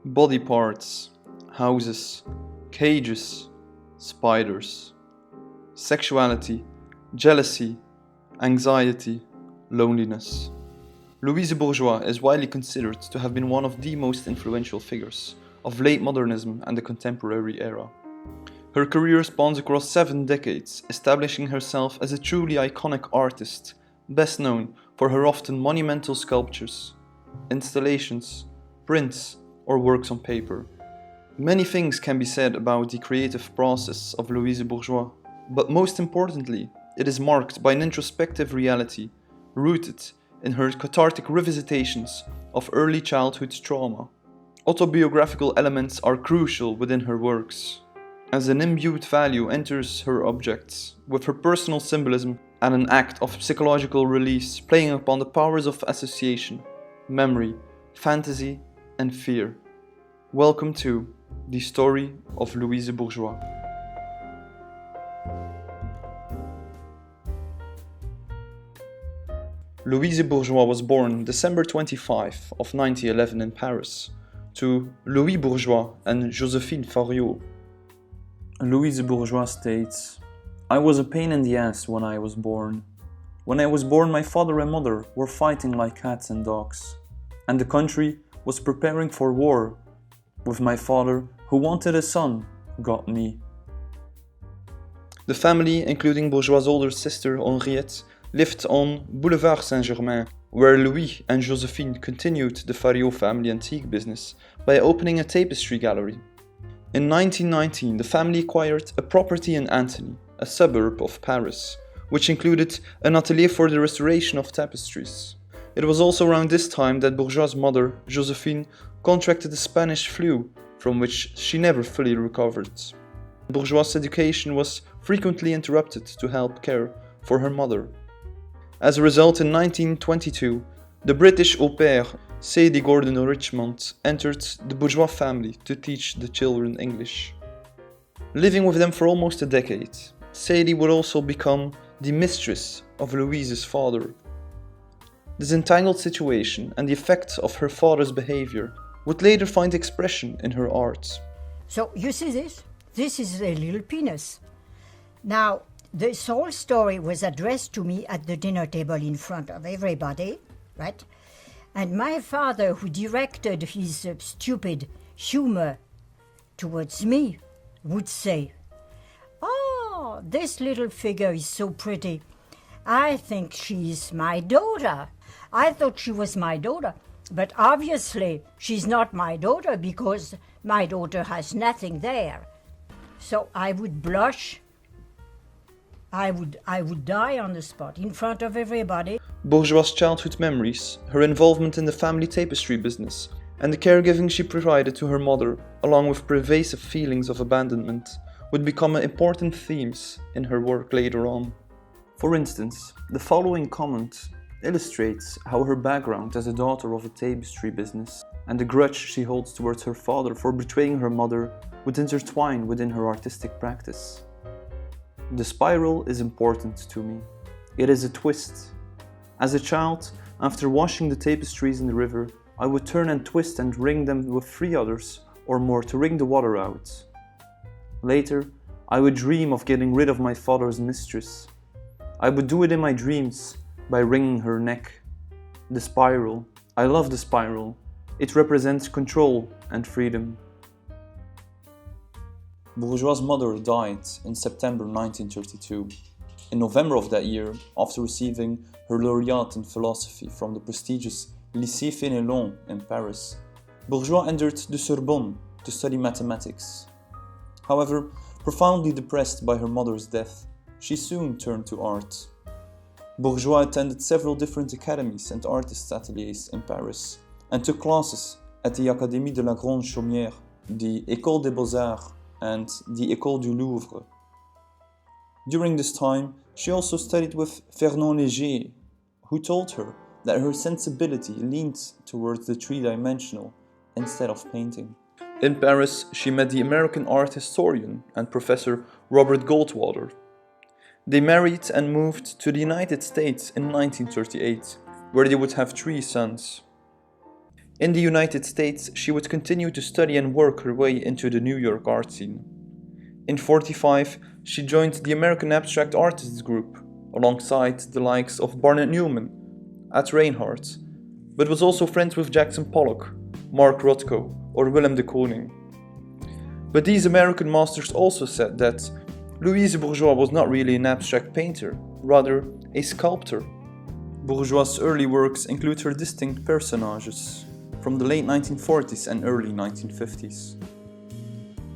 body parts, houses, cages, spiders, sexuality, jealousy, anxiety, loneliness. Louise Bourgeois is widely considered to have been one of the most influential figures of late modernism and the contemporary era. Her career spans across 7 decades, establishing herself as a truly iconic artist, best known for her often monumental sculptures, installations, prints, or works on paper. Many things can be said about the creative process of Louise Bourgeois, but most importantly, it is marked by an introspective reality, rooted in her cathartic revisitations of early childhood trauma. Autobiographical elements are crucial within her works, as an imbued value enters her objects, with her personal symbolism and an act of psychological release playing upon the powers of association, memory, fantasy, and fear. Welcome to The Story of Louise Bourgeois. Louise Bourgeois was born December 25 of 1911 in Paris to Louis Bourgeois and Joséphine Fauriot. Louise Bourgeois states, "I was a pain in the ass when I was born. When I was born, my father and mother were fighting like cats and dogs, and the country was preparing for war, with my father, who wanted a son, got me." The family, including Bourgeois' older sister Henriette, lived on Boulevard Saint-Germain, where Louis and Joséphine continued the Fauriot family antique business by opening a tapestry gallery. In 1919, the family acquired a property in Antony, a suburb of Paris, which included an atelier for the restoration of tapestries. It was also around this time that Bourgeois' mother, Joséphine, contracted the Spanish flu, from which she never fully recovered. Bourgeois' education was frequently interrupted to help care for her mother. As a result, in 1922, the British au pair Sadie Gordon Richmond entered the Bourgeois family to teach the children English. Living with them for almost a decade, Sadie would also become the mistress of Louise's father. This entangled situation and the effects of her father's behavior would later find expression in her art. So you see this? This is a little penis. Now, this whole story was addressed to me at the dinner table in front of everybody, right? And my father, who directed his stupid humor towards me, would say, "Oh, this little figure is so pretty. I think she's my daughter. I thought she was my daughter, but obviously she's not my daughter because my daughter has nothing there." So I would blush. I would die on the spot in front of everybody. Bourgeois' childhood memories, her involvement in the family tapestry business, and the caregiving she provided to her mother, along with pervasive feelings of abandonment, would become important themes in her work later on. For instance, the following comment illustrates how her background as a daughter of a tapestry business and the grudge she holds towards her father for betraying her mother would intertwine within her artistic practice. "The spiral is important to me. It is a twist. As a child, after washing the tapestries in the river, I would turn and twist and wring them with 3 others or more to wring the water out. Later, I would dream of getting rid of my father's mistress. I would do it in my dreams by wringing her neck. The spiral. I love the spiral. It represents control and freedom." Bourgeois' mother died in September 1932. In November of that year, after receiving her laureate in philosophy from the prestigious Lycée Fénelon in Paris, Bourgeois entered the Sorbonne to study mathematics. However, profoundly depressed by her mother's death, she soon turned to art. Bourgeois attended several different academies and artists' ateliers in Paris, and took classes at the Académie de la Grande Chaumière, the École des Beaux-Arts, and the École du Louvre. During this time, she also studied with Fernand Léger, who told her that her sensibility leaned towards the three-dimensional instead of painting. In Paris, she met the American art historian and professor Robert Goldwater. They married and moved to the United States in 1938, where they would have 3 sons. In the United States, she would continue to study and work her way into the New York art scene. In 1945, she joined the American Abstract Artists Group, alongside the likes of Barnett Newman at Reinhardt, but was also friends with Jackson Pollock, Mark Rothko, or Willem de Kooning. But these American masters also said that Louise Bourgeois was not really an abstract painter, rather a sculptor. Bourgeois' early works include her distinct personages from the late 1940s and early 1950s.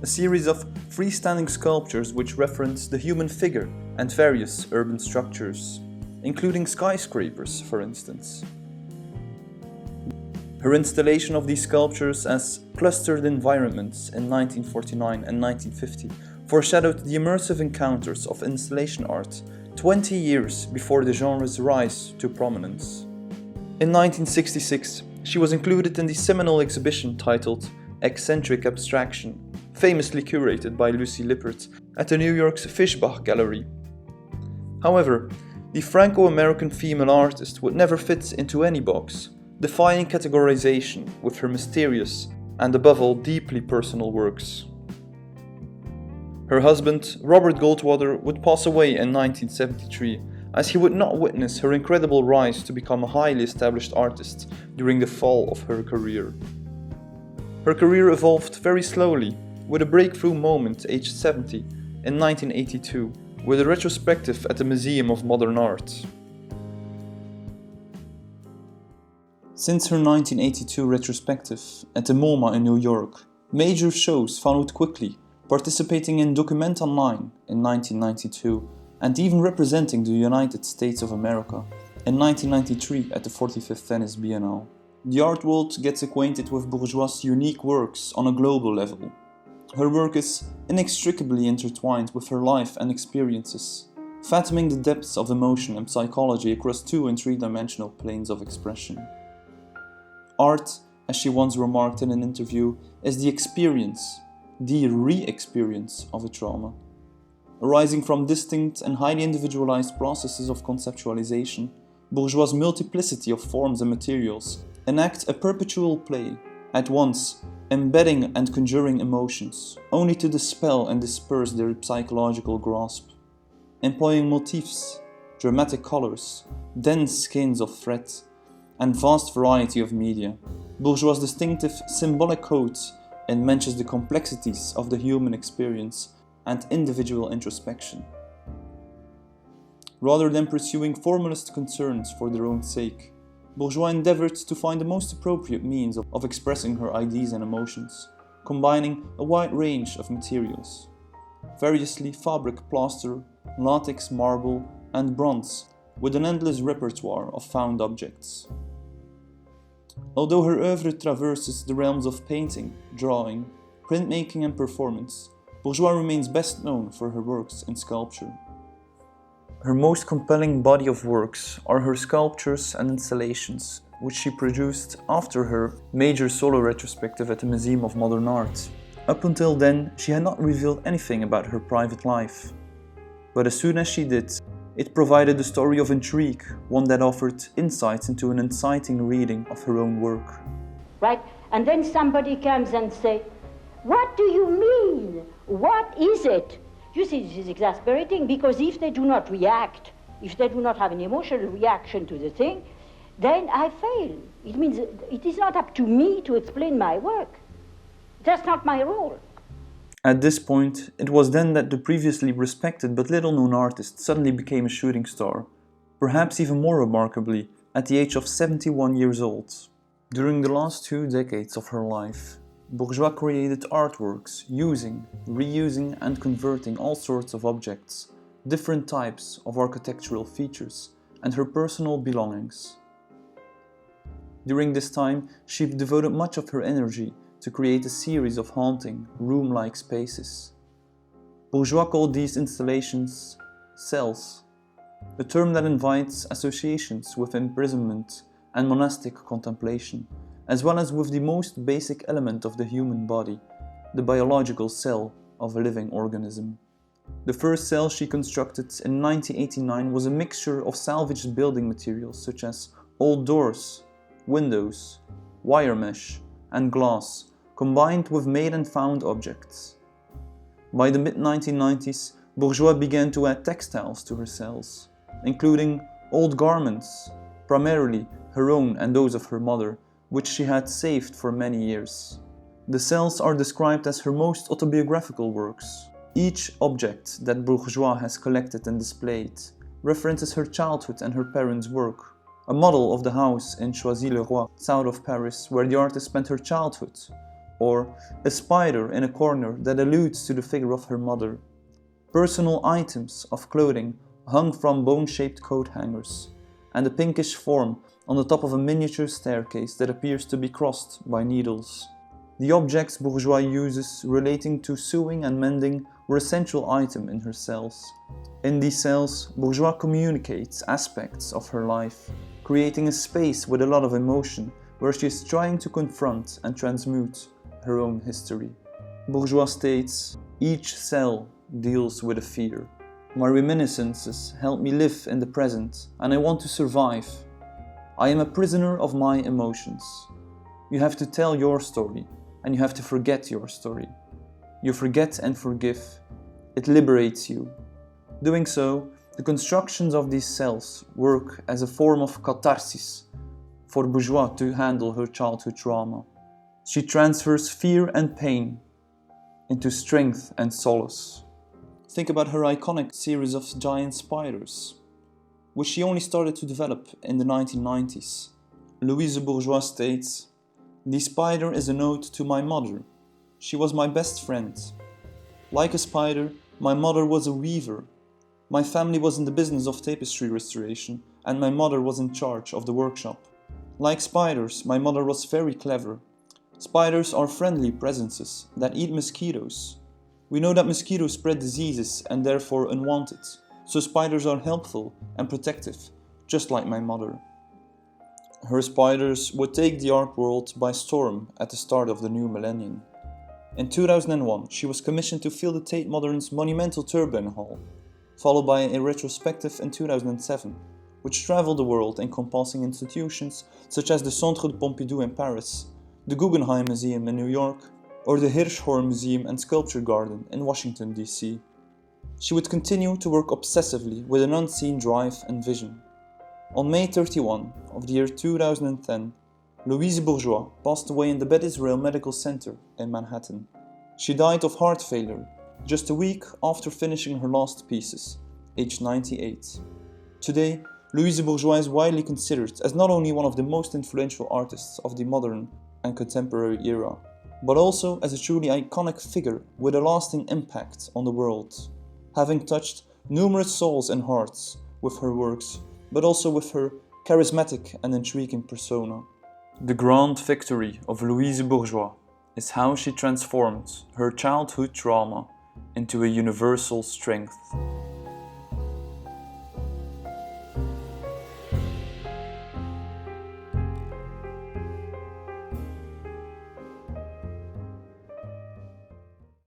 A series of freestanding sculptures which reference the human figure and various urban structures, including skyscrapers, for instance. Her installation of these sculptures as clustered environments in 1949 and 1950 foreshadowed the immersive encounters of installation art 20 years before the genre's rise to prominence. In 1966, she was included in the seminal exhibition titled Eccentric Abstraction, famously curated by Lucy Lippert at the New York's Fischbach Gallery. However, the Franco-American female artist would never fit into any box, defying categorization with her mysterious and above all deeply personal works. Her husband, Robert Goldwater, would pass away in 1973, as he would not witness her incredible rise to become a highly established artist during the fall of her career. Her career evolved very slowly, with a breakthrough moment aged 70 in 1982, with a retrospective at the Museum of Modern Art. Since her 1982 retrospective at the MoMA in New York, major shows followed quickly, participating in Document Online in 1992 and even representing the United States of America in 1993 at the 45th Venice Biennale. The art world gets acquainted with Bourgeois' unique works on a global level. Her work is inextricably intertwined with her life and experiences, fathoming the depths of emotion and psychology across 2- and 3-dimensional planes of expression. Art, as she once remarked in an interview, is the experience, the re-experience of a trauma. Arising from distinct and highly individualized processes of conceptualization, Bourgeois' multiplicity of forms and materials enact a perpetual play, at once embedding and conjuring emotions, only to dispel and disperse their psychological grasp. Employing motifs, dramatic colors, dense skeins of thread, and vast variety of media, Bourgeois' distinctive symbolic code enmeshes the complexities of the human experience and individual introspection. Rather than pursuing formalist concerns for their own sake, Bourgeois endeavored to find the most appropriate means of expressing her ideas and emotions, combining a wide range of materials, variously fabric, plaster, latex, marble, and bronze, with an endless repertoire of found objects. Although her oeuvre traverses the realms of painting, drawing, printmaking, and performance, Bourgeois remains best known for her works in sculpture. Her most compelling body of works are her sculptures and installations, which she produced after her major solo retrospective at the Museum of Modern Art. Up until then, she had not revealed anything about her private life. But as soon as she did, it provided a story of intrigue, one that offered insights into an inciting reading of her own work. Right? And then somebody comes and says, "What do you mean? What is it?" You see, this is exasperating, because if they do not react, if they do not have an emotional reaction to the thing, then I fail. It means it is not up to me to explain my work. That's not my role. At this point, it was then that the previously respected but little-known artist suddenly became a shooting star, perhaps even more remarkably, at the age of 71 years old. During the last 2 decades of her life, Bourgeois created artworks using, reusing, and converting all sorts of objects, different types of architectural features, and her personal belongings. During this time, she devoted much of her energy to create a series of haunting, room-like spaces. Bourgeois called these installations cells, a term that invites associations with imprisonment and monastic contemplation, as well as with the most basic element of the human body, the biological cell of a living organism. The first cell she constructed in 1989 was a mixture of salvaged building materials such as old doors, windows, wire mesh, and glass, combined with made and found objects. By the mid-1990s, Bourgeois began to add textiles to her cells, including old garments, primarily her own and those of her mother, which she had saved for many years. The cells are described as her most autobiographical works. Each object that Bourgeois has collected and displayed references her childhood and her parents' work. A model of the house in Choisy-le-Roi, south of Paris, where the artist spent her childhood, or a spider in a corner that alludes to the figure of her mother. Personal items of clothing hung from bone-shaped coat hangers, and a pinkish form on the top of a miniature staircase that appears to be crossed by needles. The objects Bourgeois uses relating to sewing and mending were a central item in her cells. In these cells, Bourgeois communicates aspects of her life, creating a space with a lot of emotion where she is trying to confront and transmute her own history. Bourgeois states, "Each cell deals with a fear. My reminiscences help me live in the present, and I want to survive. I am a prisoner of my emotions. You have to tell your story, and you have to forget your story. You forget and forgive. It liberates you." Doing so, the constructions of these cells work as a form of catharsis for Bourgeois to handle her childhood trauma. She transfers fear and pain into strength and solace. Think about her iconic series of giant spiders, which she only started to develop in the 1990s. Louise Bourgeois states, "The spider is an ode to my mother. She was my best friend. Like a spider, my mother was a weaver. My family was in the business of tapestry restoration, and my mother was in charge of the workshop. Like spiders, my mother was very clever. Spiders are friendly presences that eat mosquitoes. We know that mosquitoes spread diseases and therefore unwanted, so spiders are helpful and protective, just like my mother." Her spiders would take the art world by storm at the start of the new millennium. In 2001, she was commissioned to fill the Tate Modern's monumental Turbine Hall, followed by a retrospective in 2007, which traveled the world encompassing institutions such as the Centre de Pompidou in Paris, the Guggenheim Museum in New York, or the Hirshhorn Museum and Sculpture Garden in Washington, D.C. She would continue to work obsessively with an unseen drive and vision. On May 31 of the year 2010, Louise Bourgeois passed away in the Beth Israel Medical Center in Manhattan. She died of heart failure just a week after finishing her last pieces, aged 98. Today, Louise Bourgeois is widely considered as not only one of the most influential artists of the modern and contemporary era, but also as a truly iconic figure with a lasting impact on the world, having touched numerous souls and hearts with her works, but also with her charismatic and intriguing persona. The grand victory of Louise Bourgeois is how she transformed her childhood trauma into a universal strength.